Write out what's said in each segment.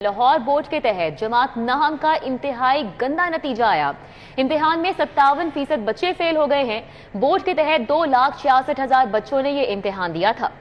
Lahore board के तहत जमात नहम का इंतहाई गंदा नतीजा आया। इम्तिहान में 57% बच्चे फेल हो गए हैं। बोर्ड के तहत 2,66,000 बच्चों ने ये इम्तिहान दिया था।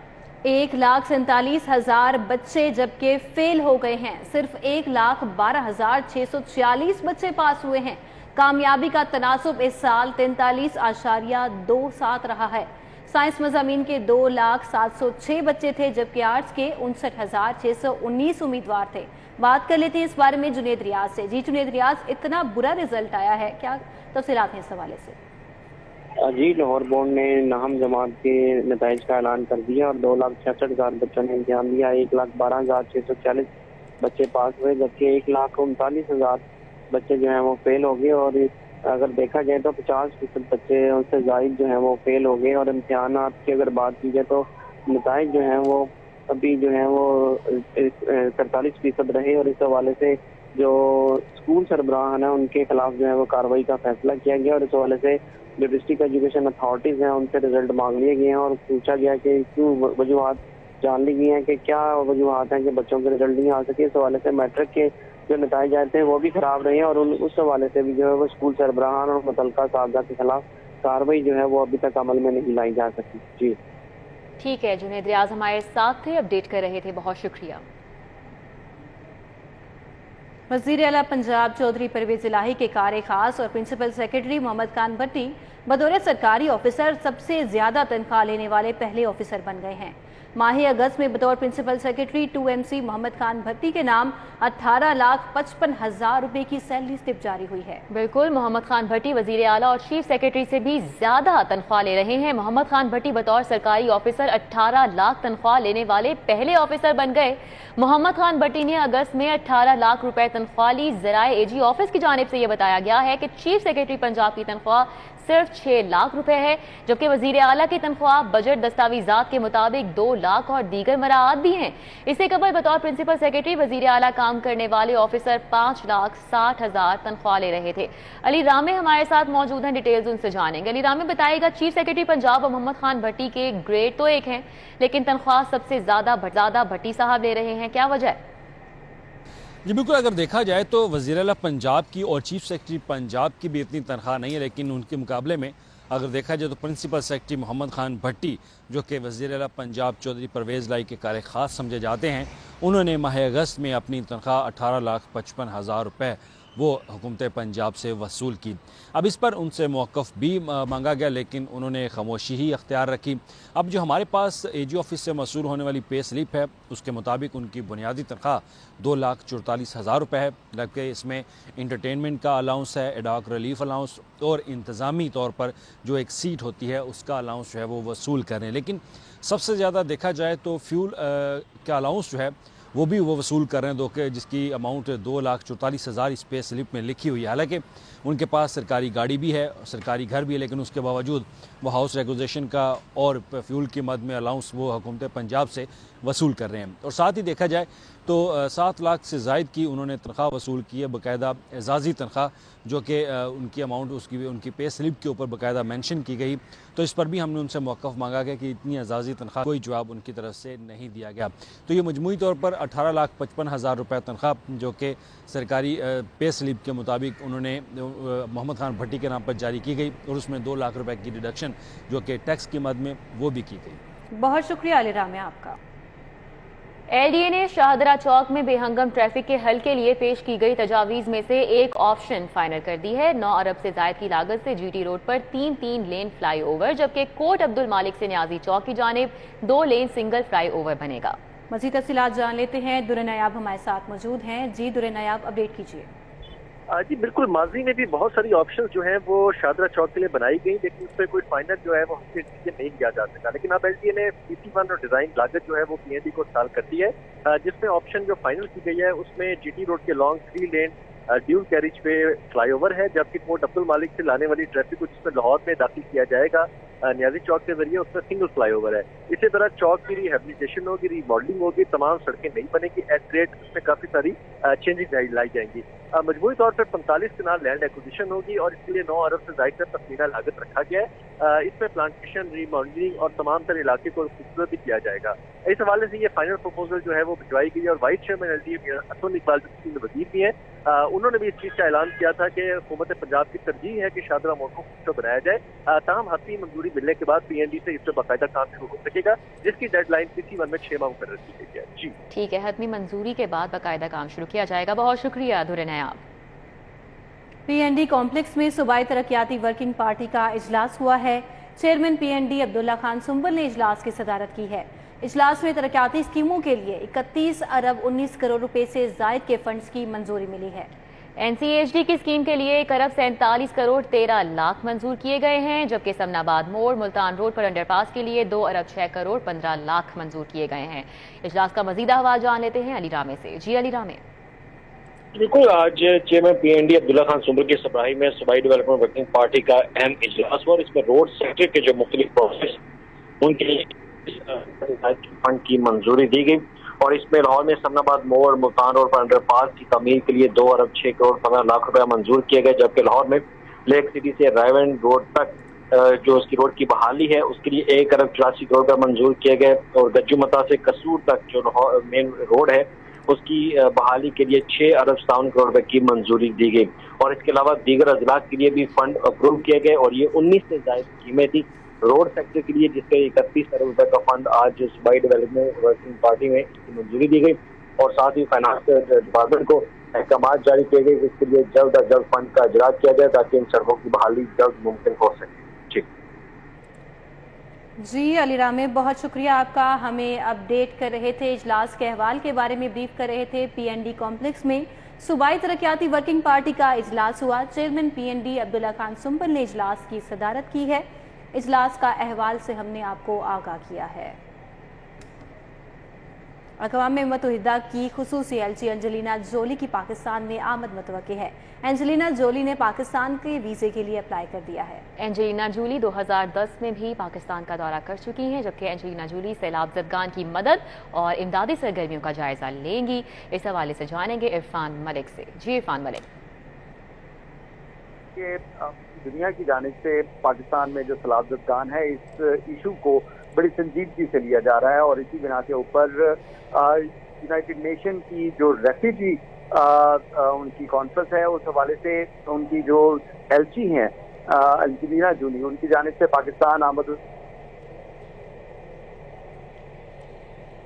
1,47,000 बच्चे जबकि फेल हो गए हैं। सिर्फ 1,12,646 बच्चे पास हुए हैं। कामयाबी का तनासुब इस साल 43.27 रहा है। साइंस मज़ामीन के 2,07,006 बच्चे थे जबकि आर्ट्स के 59,619 उम्मीदवार थे। बात कर लेते हैं इस बारे में जुनेद रियाज से। जी जुनेद रियाज, इतना बुरा रिजल्ट आया है, क्या तफसीलात हैं इस हवाले से? जी, लाहौर बोर्ड ने नाहम जमात के नताइज का ऐलान कर दिया और 2,66,000 बच्चों ने इम्तिहान दिया। 1,12,646 बच्चे पास हुए जबकि 1,39,000 बच्चे जो हैं वो फेल हो गए। और अगर देखा जाए तो 50% बच्चे उनसे ज़ायद जो हैं वो फेल हो गए। और इम्तिहानात की अगर बात की जाए तो नताइज जो हैं वो अभी जो है वो 43% रहे। और इस हवाले से जो स्कूल सरबराह हैं उनके खिलाफ जो है वो कार्रवाई का फैसला किया गया। और इस हवाले से जो डिस्ट्रिक्ट एजुकेशन अथॉरिटीज़ हैं उनसे रिजल्ट मांग लिए गए हैं और पूछा गया कि क्यों वजूहात जान ली गई हैं कि क्या वजूहात हैं कि बच्चों के रिजल्ट नहीं आ सके। इस हवाले से मैट्रिक के जो नताइज आए थे वो भी खराब रहे हैं और उस हवाले से भी जो है वो स्कूल सरबराहान और मुतल्लिका साहबजाद के खिलाफ कार्रवाई जो है वो अभी तक अमल में नहीं लाई जा सकी। जी ठीक है, जुनेद रियाज हमारे साथ थे, अपडेट कर रहे थे, बहुत शुक्रिया। वज़ीर आला पंजाब चौधरी परवेज इलाही के कार खास और प्रिंसिपल सेक्रेटरी मोहम्मद खान भट्टी बतौर सरकारी ऑफिसर सबसे ज्यादा तनख्वाह लेने वाले पहले ऑफिसर बन गए हैं। माह अगस्त में बतौर principal secretary 2MC Mohammad Khan Bhatti के नाम 18,55,000 रुपए की सैलरी स्लिप जारी हुई है। बिल्कुल, मोहम्मद खान भट्टी वजीर आला और चीफ सेक्रेटरी से भी ज्यादा तनख्वाह ले रहे हैं। मोहम्मद खान भट्टी बतौर सरकारी ऑफिसर 18 लाख तनख्वाह लेने वाले पहले ऑफिसर बन गए। मोहम्मद खान भट्टी ने अगस्त में 18 लाख रुपए तनख्वाह ली। ज़राए AG ऑफिस की जानिब से यह बताया गया है कि चीफ सेक्रेटरी पंजाब की तनख्वाह सिर्फ 6 लाख रुपए है जबकि वजीर आला की तनख्वाह बजट दस्तावेजात के मुताबिक 2 लाख और दीगर मराहत भी हैं। इससे कबल बतौर प्रिंसिपल सेक्रेटरी वजीर आला काम करने वाले ऑफिसर 5,60,000 तनख्वाह ले रहे थे। अली रामे हमारे साथ मौजूद हैं, डिटेल्स उनसे जानेंगे। अली रामे, बताइएगा, चीफ सेक्रेटरी पंजाब और मोहम्मद खान भट्टी के ग्रेड तो एक हैं लेकिन तनख्वाह सबसे ज्यादा भट्टी साहब ले रहे हैं, क्या वजह है? जी बिल्कुल, अगर देखा जाए तो वज़ीर आला पंजाब की और चीफ सेक्रेटरी पंजाब की भी इतनी तनख्वाह नहीं है, लेकिन उनके मुकाबले में अगर देखा जाए तो प्रिंसिपल सेक्रेटरी मोहम्मद खान भट्टी जो कि वज़ीर आला पंजाब चौधरी परवेज़ इलाही के कार खास समझे जाते हैं, उन्होंने माह अगस्त में अपनी तनख्वाह 18,55,000 रुपये वो हुकूमत पंजाब से वसूल की। अब इस पर उनसे मौक़िफ़ भी मांगा गया लेकिन उन्होंने खामोशी ही अख्तियार रखी। अब जो हमारे पास AG ऑफिस से वसूल होने वाली पे स्लिप है उसके मुताबिक उनकी बुनियादी तनख्वाह 2,44,000 रुपये है, जबकि इसमें इंटरटेनमेंट का अलाउंस है, एडॉक रिलीफ अलाउंस और इंतज़ामी तौर पर जो एक सीट होती है उसका अलाउंस जो है वो वसूल कर रहे हैं। लेकिन सबसे ज़्यादा देखा जाए तो फ्यूल का अलाउंस जो है वो भी वो वसूल कर रहे हैं, जिसकी अमाउंट 2,44,000 इस पे स्लिप में लिखी हुई है। हालांकि उनके पास सरकारी गाड़ी भी है, सरकारी घर भी है, लेकिन उसके बावजूद वो हाउस रेगुलेशन का और फ्यूल की मद में अलाउंस वो हुकूमत पंजाब से वसूल कर रहे हैं। और साथ ही देखा जाए तो 7 लाख से ज़ायद की उन्होंने तनख्वाह वसूल की है, बाकायदा एजाज़ी तनख्वाह जो कि उनकी अमाउंट उनकी पे स्लिप के ऊपर बाकायदा मेंशन की गई। तो इस पर भी हमने उनसे मौक़िफ़ मांगा गया कि इतनी एजाज़ी तनख्वाह कोई जवाब उनकी तरफ से नहीं दिया गया। तो ये मजमूई तौर पर 18,55,000 रुपये तनख्वाह जो कि सरकारी पे स्लिप के मुताबिक उन्होंने मोहम्मद खान भट्टी के नाम पर जारी की गई और उसमें 2 लाख रुपए की डिडक्शन जो कि टैक्स की मद में वो भी की गई। बहुत शुक्रिया अली रामे आपका। LDA ने शाहदरा चौक में बेहंगम ट्रैफिक के हल के लिए पेश की गई तजावीज़ में से एक ऑप्शन फाइनल कर दी है। 9 अरब से ज़ायद की लागत से GT रोड पर 3 लेन फ्लाई ओवर जबकि कोट अब्दुल मालिक से न्याजी चौक की जानिब 2 लेन सिंगल फ्लाई ओवर बनेगा। मज़ीद तफ़सीलात जान लेते हैं, दुर्र नायाब हमारे साथ मौजूद हैं। जी दुर्र नायाब, अपडेट कीजिए। जी बिल्कुल, माजी में भी बहुत सारी ऑप्शन जो हैं वो शाहदरा चौक के लिए बनाई गई लेकिन उस पर कोई फाइनल जो है वो हमसे नहीं किया जा सका। लेकिन अब LDA ने PC1 और डिजाइन लागत जो है वो PND को साल कर दी है, जिसमें ऑप्शन जो फाइनल की गई है उसमें GT रोड के लॉन्ग 3 लेन ड्यूल कैरिज पे फ्लाईओवर है जबकि कोट अब्दुल मालिक से लाने वाली ट्रैफिक को जिसमें लाहौर में दाखिल किया जाएगा न्याजी चौक के जरिए उसमें सिंगल फ्लाईओवर है। इसी तरह चौक की रिहेबिलिटेशन होगी, रिमॉडलिंग होगी, तमाम सड़कें नहीं बनेगी, एट रेट उसमें काफी सारी चेंजिंग लाई जाएंगी। मजमूई तौर पर 45 कनाल लैंड एक्विजिशन होगी और इसके लिए 9 अरब से ज्यादा तखमीना लागत रखा गया है। इसमें प्लांटेशन, रीमॉडलिंग और तमाम तरह इलाके को खूबसूरत भी किया जाएगा। इस हवाले से ये फाइनल प्रपोजल जो है वो भिजवाई गई है और vice chairman LDA Atul Iqbal जो वजीर भी हैं, उन्होंने भी इस चीज का ऐलान किया था कि हुकूमत पंजाब की तरजीह है कि शाहदरा मोड़ को बनाया जाए। ताहम हतमी मंजूरी मिलने के बाद पीएनडी से इस पर बाकायदा काम शुरू हो सकेगा, जिसकी डेडलाइन PC1 में 6 माह मुकर्रर की गई है। जी ठीक है, हतमी मंजूरी के बाद बाकायदा काम शुरू किया जाएगा। बहुत शुक्रिया धुरे नायाब। पीएनडी कॉम्प्लेक्स में सूबाई तरक्याती वर्किंग पार्टी का इजलास हुआ है। चेयरमैन पीएनडी अब्दुल्ला खान सुंबल ने इजलास की सदारत की है। इजलास में तरक्याती स्कीमों के लिए 31 अरब 19 करोड़ रुपए से जायद के फंड्स की मंजूरी मिली है। NCHD की स्कीम के लिए 1 अरब 47 करोड़ 13 लाख मंजूर किए गए हैं, जबकि समनाबाद मोड़ मुल्तान रोड पर अंडरपास के लिए 2 अरब 6 करोड़ 15 लाख मंजूर किए गए हैं। इजलास का मजीद अहवाल जान लेते हैं अली रामे से। जी अली रामे। बिल्कुल, आज चेयरमैन पीएनडी अब्दुल्ला खान सुंबल की सरबराही में सूबाई डेवलपमेंट वर्किंग पार्टी का अहम इजलास हुआ और इसमें रोड सेक्टर के जो मुख्तलिफ प्रोसेस उनके लिए फंड की मंजूरी दी गई और इसमें लाहौर में समनाबाद मोड़ मुल्तान रोड पर अंडरपास की तमीर के लिए 2 अरब 6 करोड़ 15 लाख रुपया मंजूर किए गए, जबकि लाहौर में लेक सिटी से रायवन रोड तक जो उसकी रोड की बहाली है उसके लिए 1 अरब 84 करोड़ रुपया मंजूर किए गए और गज्जू मता से कसूर तक जो मेन रोड है उसकी बहाली के लिए 6 अरब 57 करोड़ रुपए की मंजूरी दी गई और इसके अलावा दीगर अजलात के लिए भी फंड अप्रूव किए गए और ये 19 से ज्यादा स्कीमें थी रोड सेक्टर के लिए, जिसके 31 अरब रुपए का फंड आज सूबाई डेवलपमेंट वर्किंग पार्टी में मंजूरी दी गई और साथ ही फाइनेंस डिपार्टमेंट को अहकाम जारी किए गए जिसके लिए जल्द अज जल्द फंड का इजरा किया जाए ताकि इन सड़कों की बहाली जल्द मुमकिन हो सके। जी अली रामे, बहुत शुक्रिया आपका। हमें अपडेट कर रहे थे, इजलास के अहवाल के बारे में ब्रीफ कर रहे थे। पीएनडी कॉम्प्लेक्स में सूबाई तरक्याती वर्किंग पार्टी का इजलास हुआ। चेयरमैन पीएनडी अब्दुल्ला खान सुंबल ने इजलास की सदारत की है। इजलास का अहवाल से हमने आपको आगाह किया है। अक़वाम मुत्तहिदा की खुसूसी एलची एंजेलिना जोली की पाकिस्तान में आमद मुतवक्की है। एंजेलिना जोली ने पाकिस्तान के वीज़े के लिए अप्लाई कर दिया है। एंजेलिना जोली 2010 में भी पाकिस्तान का दौरा कर चुकी हैं, जबकि एंजेलिना जोली सैलाब ज़दगान की मदद और इमदादी सरगर्मियों का जायजा लेंगी। इस हवाले से जानेंगे इरफान मलिक से। जी इरफान मलिक। दुनिया की जानिब से पाकिस्तान में जो सैलाब ज़दगान है इस इशू को बड़ी संजीदगी से लिया जा रहा है और इसी बिना के ऊपर यूनाइटेड नेशन की जो रेफ्यूजी उनकी कॉन्फ्रेंस है उस हवाले से उनकी जो एलची हैं एंजेलिना जोली, उनकी जानिब से पाकिस्तान आमद।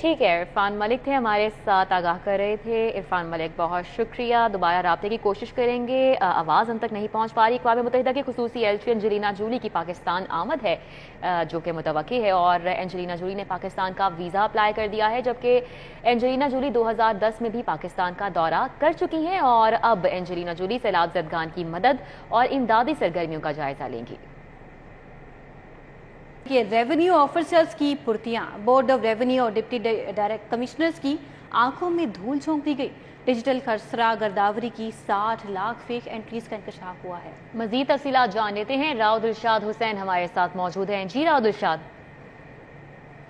ठीक है, इरफान मलिक थे हमारे साथ, आगाह कर रहे थे। इरफान मलिक बहुत शुक्रिया। दोबारा राब्ते की कोशिश करेंगे, आवाज़ हम तक नहीं पहुंच पा रही। अक़वाम मुत्तहिदा की खुसूसी एलची एंजेलिना जोली की पाकिस्तान आमद है जो कि मुतवक्की है और एंजेलिना जोली ने पाकिस्तान का वीज़ा अप्लाई कर दिया है, जबकि एंजेलिना जोली 2010 में भी पाकिस्तान का दौरा कर चुकी हैं और अब एंजेलिना जोली सैलाब ज़दगान की मदद और इमदादी सरगर्मियों का जायजा लेंगी। रेवेन्यू ऑफिसर्स की फुर्तियां, बोर्ड ऑफ रेवेन्यू और डिप्टी डायरेक्ट कमिश्नर्स की आंखों में धूल झोंक दी गई। डिजिटल खसरा गर्दावरी की 60 लाख फेक एंट्रीज का इंकशाफ हुआ है। मजीद तफसीलात जान लेते हैं, राव दिलशाद हुसैन हमारे साथ मौजूद हैं। जी राव दिलशाद।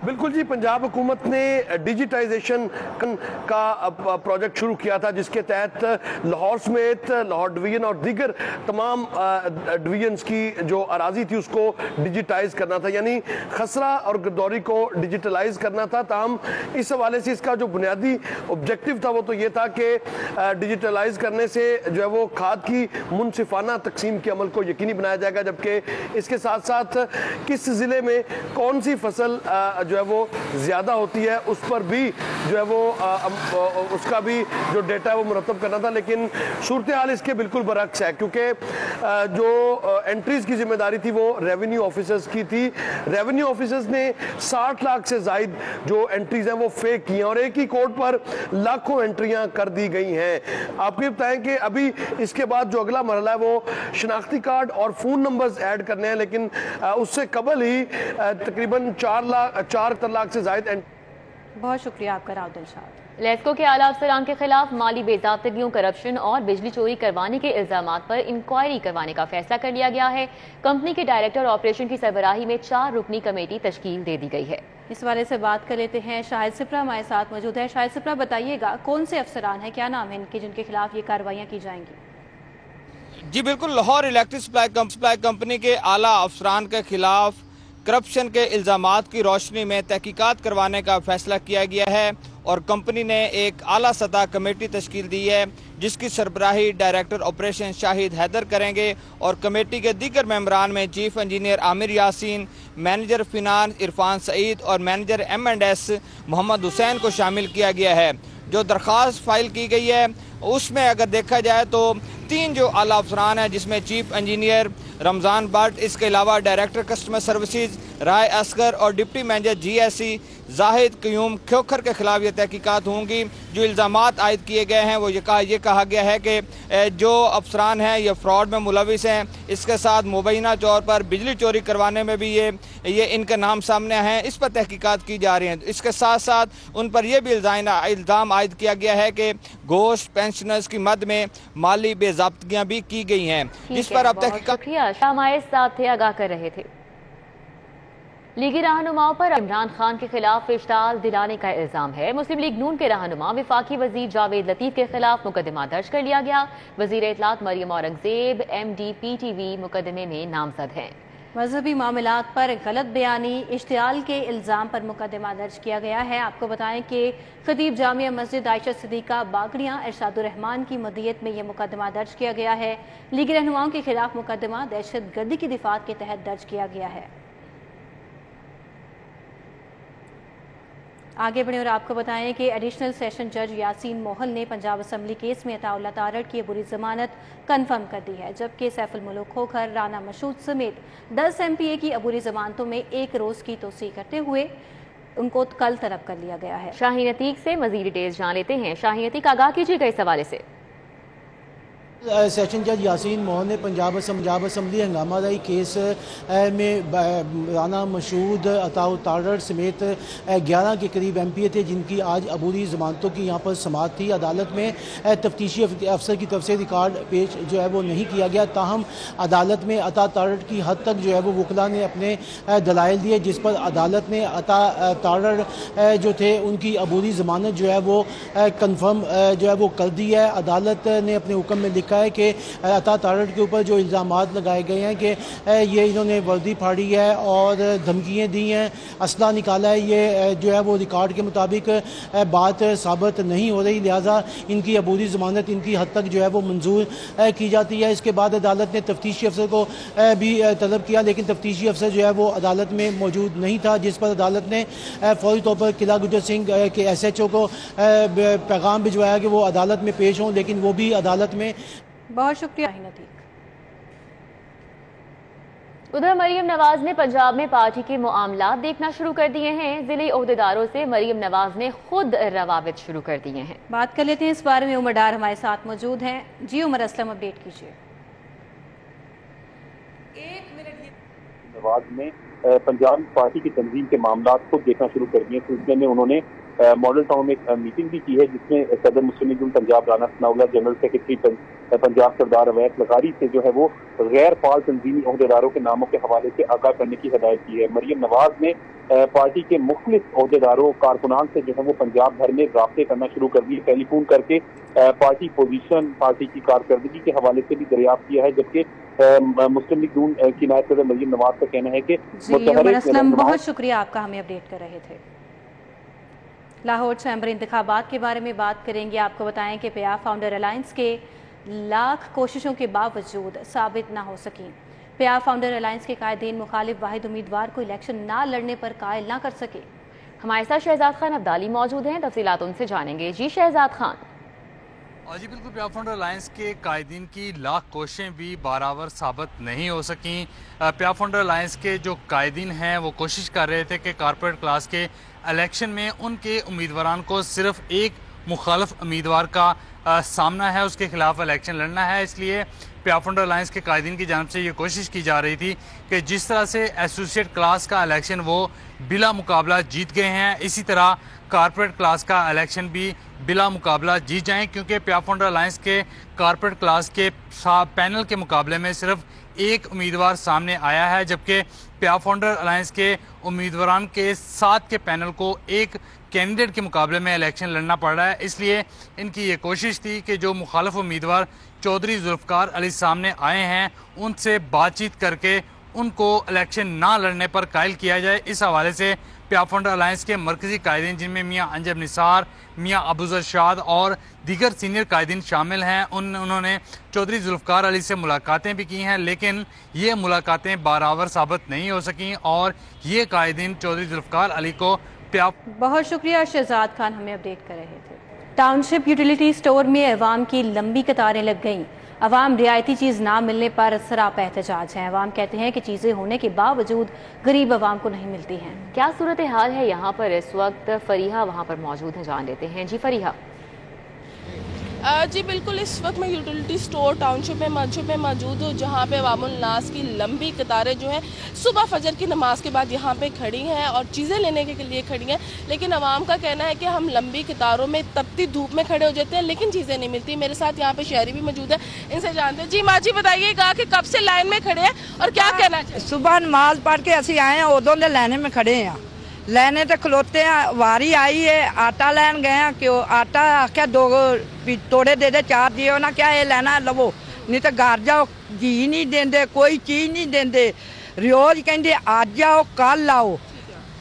बिल्कुल जी, पंजाब हुकूमत ने डिजिटाइजेशन का प्रोजेक्ट शुरू किया था जिसके तहत लाहौर समेत लाहौर डिवीजन और दीगर तमाम डिवीजन्स की जो अराजी थी उसको डिजिटाइज करना था, यानी खसरा और गिरदौरी को डिजिटलाइज करना था। ताहम इस हवाले से इसका जो बुनियादी ऑब्जेक्टिव था वो तो ये था कि डिजिटलाइज करने से जो है वो खाद की मुनसिफाना तकसीम के अमल को यकीनी बनाया जाएगा, जबकि इसके साथ साथ किस ज़िले में कौन सी फसल जो है वो ज्यादा होती है उस पर भी जो है वो उसका भी जो डेटा है वो मुरतब करना था। लेकिन सूरत हाल इसके बिल्कुल बरक्स है, क्योंकि जो एंट्रीज की जिम्मेदारी थी वो रेवेन्यू ऑफिसर्स की थी। रेवेन्यू ऑफिसर्स ने 60 लाख से जायद जो एंट्रीज हैं वो फेक की हैं और एक ही कोड पर लाखों एंट्रियां कर दी गई हैं। आपको बताएं कि अभी इसके बाद जो अगला मरहला है वो शनाख्ती कार्ड और फोन नंबर्स ऐड करने हैं, लेकिन उससे कबल ही तकरीबन 4 लाख से ज्यादा। बहुत शुक्रिया आपका राव दिलशाद। लेस्को के आला अफसरान के खिलाफ माली बेज़ाब्तगियों, करप्शन और बिजली चोरी करवाने के इल्जामात पर इंक्वायरी करवाने का फैसला कर लिया गया है। कंपनी के डायरेक्टर ऑपरेशन की सरबराही में 4 रुकनी कमेटी तश्कील दे दी गई है। اس والے سے بات کر لیتے ہیں، شاہد سپرا ہمارے ساتھ موجود ہے۔ شاہد سپرا، بتائیے گا کون سے افسران ہیں، کیا نام ہے ان کے جن کے خلاف یہ کارروائیاں کی جائیں گی؟ جی بالکل، لاہور الیکٹرک سپلائی کمپنی کے اعلیٰ افسران کے خلاف کرپشن کے الزامات کی روشنی میں تحقیقات کروانے کا فیصلہ کیا گیا ہے اور کمپنی نے ایک اعلیٰ سطح کمیٹی تشکیل دی ہے جس کی سربراہی ڈائریکٹر آپریشن شاہد حیدر کریں گے، اور کمیٹی کے دیگر ممبران میں چیف انجینئر عامر یاسین، مینیجر فنانس عرفان سعید اور مینیجر M&S محمد حسین کو شامل کیا گیا ہے۔ جو درخواست فائل کی گئی ہے اس میں اگر دیکھا جائے تو 3 جو اعلیٰ افسران ہیں، جس میں چیف انجینئر رمضان بٹ، اس کے علاوہ ڈائریکٹر کسٹمر سروسز رائے اصغر اور ڈپٹی مینیجر GSE زاہد قیوم کھوکھر کے خلاف یہ تحقیقات ہوں گی۔ جو الزامات عائد کیے گئے ہیں وہ یہ کہا گیا ہے کہ جو افسران ہیں یہ فراڈ میں ملوث ہیں، اس کے ساتھ مبینہ طور پر بجلی چوری کروانے میں بھی یہ ان کے نام سامنے ہیں، اس پر تحقیقات کی جا رہی ہیں۔ اس کے ساتھ ساتھ ان پر یہ بھی الزام عائد کیا گیا ہے کہ گوشت پینشنرز کی مد میں مالی بے ضابطگیاں بھی کی گئی ہیں، جس پر اب تحقیقات۔ ہمارے ساتھ تھے، آگاہ کر رہے تھے۔ لیگی رہنماؤں پر عمران خان کے خلاف اشتعال دلانے کا الزام ہے۔ مسلم لیگ نون کے رہنما وفاقی وزیر جاوید لطیف کے خلاف مقدمہ درج کر لیا گیا۔ وزیر اطلاعات مریم اورنگزیب MD PTV مقدمے میں نامزد ہیں۔ مذہبی معاملات پر غلط بیانی، اشتعال کے الزام پر مقدمہ درج کیا گیا ہے۔ آپ کو بتائیں کہ خطیب جامعہ مسجد عائشہ صدیقہ باگڑیاں ارشاد الرحمان کی مدیت میں یہ مقدمہ درج کیا گیا ہے۔ لیگی رہنماؤں کے خلاف مقدمہ دہشت گردی کی دفعات کے تحت درج کیا گیا ہے۔ آگے بڑھیں اور آپ کو بتائیں کہ ایڈیشنل سیشن جج یاسین موہل نے پنجاب اسمبلی کیس میں عطاء اللہ تارڑ کی عبوری ضمانت کنفرم کر دی ہے، جبکہ سیف الملوک کھوکھر، رانا مشہود سمیت 10 MPA کی عبوری ضمانتوں میں 1 روز کی توسیع کرتے ہوئے ان کو کل طلب کر لیا گیا ہے۔ شاہین عتیق سے مزید ڈیٹیلز جان لیتے ہیں۔ شاہین عتیق، آگاہ کیجیے گا اس حوالے سے۔ سیشن جج یاسین موہل نے پنجاب اسمبلی ہنگامہ دائی کیس میں رانا مشہود، عطاء تارڑ سمیت 11 کے قریب MPA تھے جن کی آج عبوری ضمانتوں کی یہاں پر سماعت تھی۔ عدالت میں تفتیشی افسر کی طرف سے ریکارڈ پیش جو ہے وہ نہیں کیا گیا، تاہم عدالت میں عطاء تارڑ کی حد تک جو ہے وہ وکلاء نے اپنے دلائل دیے، جس پر عدالت نے عطاء تارڑ جو تھے ان کی عبوری ضمانت جو ہے وہ کنفرم جو ہے وہ کر دی ہے۔ عدالت نے اپنے حکم میں لکھا ہے کہ عطاء تارڑ کے اوپر جو الزامات لگائے گئے ہیں کہ یہ انہوں نے وردی پھاڑی ہے اور دھمکیاں دی ہیں، اسلحہ نکالا ہے، یہ جو ہے وہ ریکارڈ کے مطابق بات ثابت نہیں ہو رہی، لہٰذا ان کی عبوری ضمانت ان کی حد تک جو ہے وہ منظور کی جاتی ہے۔ اس کے بعد عدالت نے تفتیشی افسر کو بھی طلب کیا، لیکن تفتیشی افسر جو ہے وہ عدالت میں موجود نہیں تھا، جس پر عدالت نے فوری طور پر قلعہ گجر سنگھ کے SHO کو پیغام بھجوایا کہ وہ عدالت میں پیش ہوں، لیکن وہ بھی عدالت میں۔ بہت شکریہ۔ ادھر مریم نواز نے پنجاب میں پارٹی کے معاملات دیکھنا شروع کر دیے ہیں۔ ضلعی عہدیداروں سے مریم نواز نے خود روابط شروع کر دیے ہیں۔ بات کر لیتے ہیں اس بارے میں، عمر ڈار ہمارے ساتھ موجود ہیں۔ جی عمر اسلم، اپڈیٹ کیجیے۔ نواز نے پنجاب پارٹی کی تنظیم کے معاملات خود دیکھنا شروع کر دیے۔ سلسلے میں انہوں نے ماڈل ٹاؤن میں ایک میٹنگ بھی کی ہے، جس میں صدر مسلم لیگ پنجاب رانا ثناء اللہ، جنرل سیکرٹری پنجاب سردار اویس لغاری سے جو ہے وہ غیر فعال تنظیمی عہدیداروں کے ناموں کے حوالے سے آگاہ کرنے کی ہدایت کی ہے۔ مریم نواز نے پارٹی کے مختلف عہدیداروں کارکنان سے جو ہے وہ پنجاب بھر میں رابطے کرنا شروع کر دیے، ٹیلی فون کر کے پارٹی پوزیشن، پارٹی کی کارکردگی کے حوالے سے بھی دریافت کیا ہے، جبکہ مسلم لیگ نون کی نائب صدر مریم نواز کا کہنا ہے کہ عمر اسلم بہت شکریہ، آپ کا ہمیں اپڈیٹ کر رہے تھے۔ لاہور چیمبر انتخابات کے بارے میں بات کریں گے۔ آپ کو بتائیں کہ پیا فاؤنڈر الائنس کے لاکھ کوششوں کے باوجود ثابت نہ ہو سکیں۔ پیا فاؤنڈر الائنس کے قائدین مخالف واحد امیدوار کو الیکشن نہ لڑنے پر قائل نہ کر سکے۔ ہمارے ساتھ شہزاد خان عبدالی موجود ہیں، تفصیلات ان سے جانیں گے۔ جی شہزاد خان۔ جی بالکل، پیا فاؤنڈر الائنس کے قائدین کی لاکھ کوششیں بھی بارآور ثابت نہیں ہو سکیں۔ پیا فاؤنڈر الائنس کے جو قائدین ہیں وہ کوشش کر رہے تھے کہ کارپوریٹ کلاس کے الیکشن میں ان کے امیدواران کو صرف ایک مخالف امیدوار کا سامنا ہے، اس کے خلاف الیکشن لڑنا ہے، اس لیے پیا فاؤنڈر الائنس کے قائدین کی جانب سے یہ کوشش کی جا رہی تھی کہ جس طرح سے ایسوسیٹ کلاس کا الیکشن وہ بلا مقابلہ جیت گئے ہیں، اسی طرح کارپوریٹ کلاس کا الیکشن بھی بلا مقابلہ جیت جائیں، کیونکہ پیاپ فاؤنڈر الائنس کے کارپوریٹ کلاس کے پینل کے مقابلے میں صرف ایک امیدوار سامنے آیا ہے، جبکہ پیاپ فاؤنڈر الائنس کے امیدواران کے 7 کے پینل کو ایک کینڈیڈیٹ کے مقابلے میں الیکشن لڑنا پڑ رہا ہے۔ اس لیے ان کی یہ کوشش تھی کہ جو مخالف امیدوار چودھری ذوالفقار علی سامنے آئے ہیں ان سے بات چیت کر کے ان کو الیکشن نہ لڑنے پر قائل کیا جائے۔ اس حوالے سے پیاپ فاؤنڈر الائنس کے مرکزی قائدین، جن میں میاں انجم نثار، میاں ابوذر شاد اور دیگر سینئر قائدین شامل ہیں، انہوں نے چودھری ذوالفقار علی سے ملاقاتیں بھی کی ہیں، لیکن یہ ملاقاتیں بارآور ثابت نہیں ہو سکیں اور یہ قائدین چودھری ذوالفقار علی کو بہت شکریہ شہزاد خان، ہمیں اپڈیٹ کر رہے تھے۔ ٹاؤن شپ یوٹیلیٹی سٹور میں عوام کی لمبی قطاریں لگ گئیں۔ عوام رعایتی چیز نہ ملنے پر سراپا احتجاج ہیں۔ عوام کہتے ہیں کہ چیزیں ہونے کے باوجود غریب عوام کو نہیں ملتی ہیں۔ کیا صورتحال ہے یہاں پر اس وقت؟ فریحہ وہاں پر موجود ہیں، جان لیتے ہیں۔ جی فریحہ۔ جی بالکل، اس وقت میں یوٹیلیٹی سٹور ٹاؤن شپ میں موجود ہوں، جہاں پہ عوام الناس کی لمبی قطاریں جو ہیں صبح فجر کی نماز کے بعد یہاں پہ کھڑی ہیں اور چیزیں لینے کے لیے کھڑی ہیں، لیکن عوام کا کہنا ہے کہ ہم لمبی قطاروں میں تپتی دھوپ میں کھڑے ہو جاتے ہیں لیکن چیزیں نہیں ملتی۔ میرے ساتھ یہاں پہ شہری بھی موجود ہے، ان سے جانتے ہیں۔ جی ماں جی بتائیے گا کہ کب سے لائن میں کھڑے ہیں اور کیا کہنا چاہیے؟ صبح نماز پڑھ کے اسی آئے ہیں، ادوں دے لینے میں کھڑے ہیں، لینے تے کھلوتے ہیں۔ واری آئی ہے، آٹا لین گئے ہیں، کہ آٹا آخیا 2 توڑے دے 4 دیو نہ، کیا یہ لینا لو، نہیں تو گھر جاؤ، گھی نہیں دیں، کوئی چیز نہیں دیں، روز کہیں آج آؤ کل آؤ،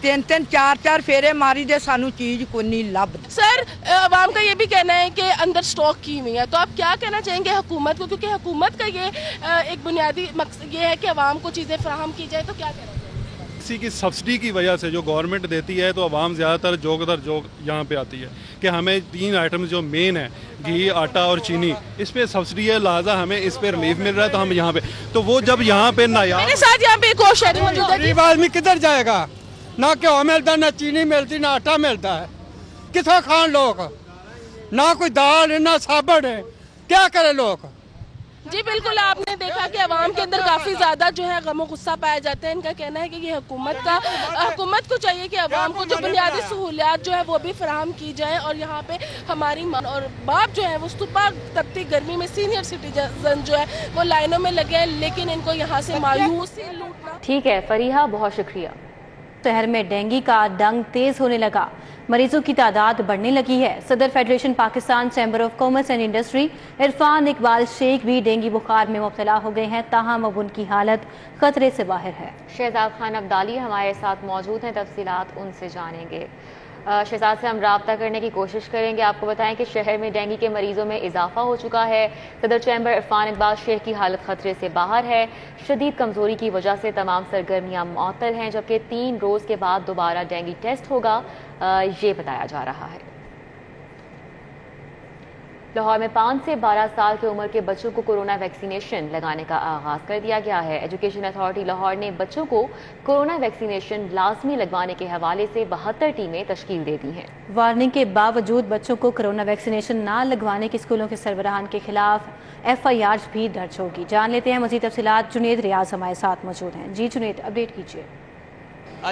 3 4 پھیرے ماری دے، سانو چیز کوئی نہیں لب۔ سر عوام کا یہ بھی کہنا ہے کہ اندر سٹاک کی ہوئی ہے، تو آپ کیا کہنا چاہیں گے حکومت کو، کیونکہ حکومت کا یہ ایک بنیادی مقصد یہ ہے کہ عوام کو چیزیں فراہم کی جائے، تو کیا کہنا چاہیں گے؟ اسی کی سبسڈی کی وجہ سے جو گورنمنٹ دیتی ہے تو عوام زیادہ تر جوگ یہاں پہ آتی ہے کہ ہمیں 3 آئٹم جو مین ہیں، گھی، آٹا اور چینی، اس پہ سبسڈی ہے، لہٰذا ہمیں اس پہ ریلیف مل رہا ہے، تو ہم یہاں پہ، تو وہ جب یہاں پہ نایاب، میرے ساتھ یہاں پہ ایک اور شہری موجود ہے۔ غریب آدمی کدھر جائے گا؟ نہ گیہوں ملتا، نہ چینی ملتی، نہ آٹا ملتا ہے، کتنا کھان لوگ؟ نہ کوئی دال، نہ صابن ہے، کیا کرے لوگ؟ جی بالکل، آپ نے دیکھا کہ عوام کے اندر کافی زیادہ جو ہے غم و غصہ پایا جاتا ہے۔ ان کا کہنا ہے کہ یہ حکومت کو چاہیے کہ عوام کو جو بنیادی سہولیات جو ہے وہ بھی فراہم کی جائیں، اور یہاں پہ ہماری ماں اور باپ جو ہے وہ صبح تپتی گرمی میں سینئر سٹیزن جو ہے وہ لائنوں میں لگے ہیں، لیکن ان کو یہاں سے مایوسی لوٹنا۔ ٹھیک ہے فریحہ، بہت شکریہ۔ شہر میں ڈینگی کا ڈنگ تیز ہونے لگا، مریضوں کی تعداد بڑھنے لگی ہے۔ صدر federation Pakistan chamber of commerce and industry Irfan Iqbal شیخ بھی ڈینگی بخار میں مبتلا ہو گئے ہیں، تاہم اب ان کی حالت خطرے سے باہر ہے۔ شہزاد خان عبدالی ہمارے ساتھ موجود ہیں، تفصیلات ان سے جانیں گے۔ شہزاد سے ہم رابطہ کرنے کی کوشش کریں گے۔ آپ کو بتائیں کہ شہر میں ڈینگی کے مریضوں میں اضافہ ہو چکا ہے۔ صدر چیمبر عرفان اقبال شیخ کی حالت خطرے سے باہر ہے۔ شدید کمزوری کی وجہ سے تمام سرگرمیاں معطل ہیں، جبکہ 3 روز کے بعد دوبارہ ڈینگی ٹیسٹ ہوگا، یہ بتایا جا رہا ہے۔ لاہور میں 5 سے 12 سال کی عمر کے بچوں کو کورونا ویکسینیشن لگانے کا آغاز کر دیا گیا ہے۔ ایجوکیشن اتھارٹی لاہور نے بچوں کو کورونا ویکسینیشن لازمی لگوانے کے حوالے سے 72 ٹیمیں تشکیل دے دی ہیں۔ وارننگ کے باوجود بچوں کو کورونا ویکسینیشن نہ لگوانے کے اسکولوں کے سربراہان کے خلاف FIR بھی درج ہوگی۔ جان لیتے ہیں مزید تفصیلات، جنید ریاض ہمارے ساتھ موجود ہیں۔ جی جنید، اپڈیٹ کیجیے۔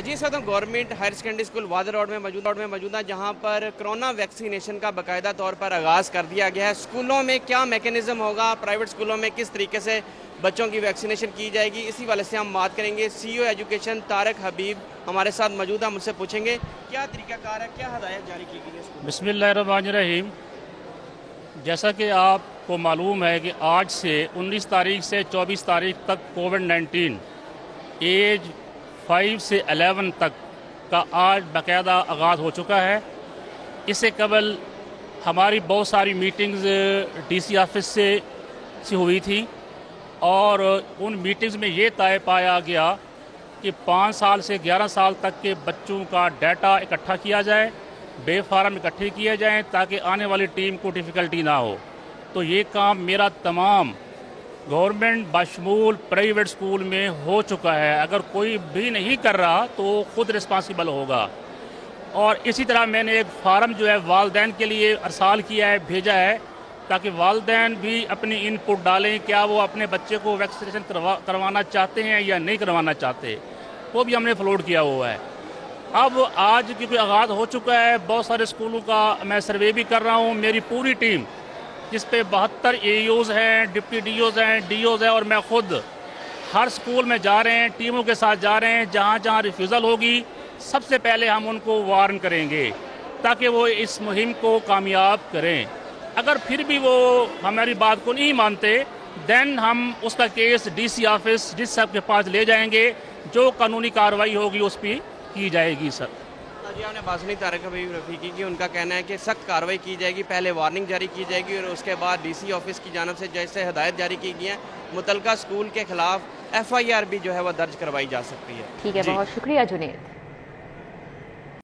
جی اس وقت ہم government higher secondary school Wadar road میں موجود ہیں، جہاں پر کرونا ویکسینیشن کا باقاعدہ طور پر آغاز کر دیا گیا ہے۔ اسکولوں میں کیا میکینزم ہوگا، پرائیویٹ اسکولوں میں کس طریقے سے بچوں کی ویکسینیشن کی جائے گی، اسی والے سے ہم بات کریں گے۔ CEO ایجوکیشن طارق حبیب ہمارے ساتھ موجود ہیں، مجھ سے پوچھیں گے کیا طریقہ کار ہے، کیا ہدایت جاری کی گئی ہے؟ بسم اللہ الرحمن الرحیم۔ جیسا کہ آپ کو معلوم ہے کہ آج سے 19 تاریخ سے 24 تاریخ تک کووڈ-19 ایج 5 سے 11 تک کا آج باقاعدہ آغاز ہو چکا ہے۔ اس سے قبل ہماری بہت ساری میٹنگز DC آفس سے ہوئی تھی، اور ان میٹنگز میں یہ طے پایا گیا کہ 5 سال سے 11 سال تک کے بچوں کا ڈیٹا اکٹھا کیا جائے، بے فارم اکٹھے کیے جائیں تاکہ آنے والی ٹیم کو ڈیفیکلٹی نہ ہو۔ تو یہ کام میرا تمام گورنمنٹ بشمول پرائیویٹ اسکول میں ہو چکا ہے۔ اگر کوئی بھی نہیں کر رہا تو خود رسپانسیبل ہوگا۔ اور اسی طرح میں نے ایک فارم جو ہے والدین کے لیے ارسال کیا ہے، بھیجا ہے، تاکہ والدین بھی اپنی ان پٹ ڈالیں، کیا وہ اپنے بچے کو ویکسینیشن کروانا چاہتے ہیں یا نہیں کروانا چاہتے، وہ بھی ہم نے فلوٹ کیا ہوا ہے۔ अब आज क्योंकि आगाज़ हो चुका है, बहुत सारे स्कूलों का मैं सर्वे भी कर रहा हूँ। मेरी पूरी टीम जिस पे 72 AEOs हैं, डिप्टी DOs हैं, DOs हैं और मैं खुद हर स्कूल में जा रहे हैं, टीमों के साथ जा रहे हैं। जहाँ जहाँ रिफ्यूज़ल होगी सबसे पहले हम उनको वार्न करेंगे ताकि वो इस मुहिम को कामयाब करें। अगर फिर भी वो हमारी बात को नहीं मानते देन हम उसका केस DC ऑफिस जिस साहब के पास ले जाएंगे, जो कानूनी कार्रवाई होगी उस पर की जाएगी। सर जी, आपने बासनी तारिक रफीकी की, उनका कहना है कि सख्त कार्रवाई की जाएगी, पहले वार्निंग जारी की जाएगी और उसके बाद DC ऑफिस की जानब से जैसे हदायत जारी की गई है मुतलका स्कूल के खिलाफ FIR भी जो है वो दर्ज करवाई जा सकती है। ठीक है, बहुत शुक्रिया जुनेद।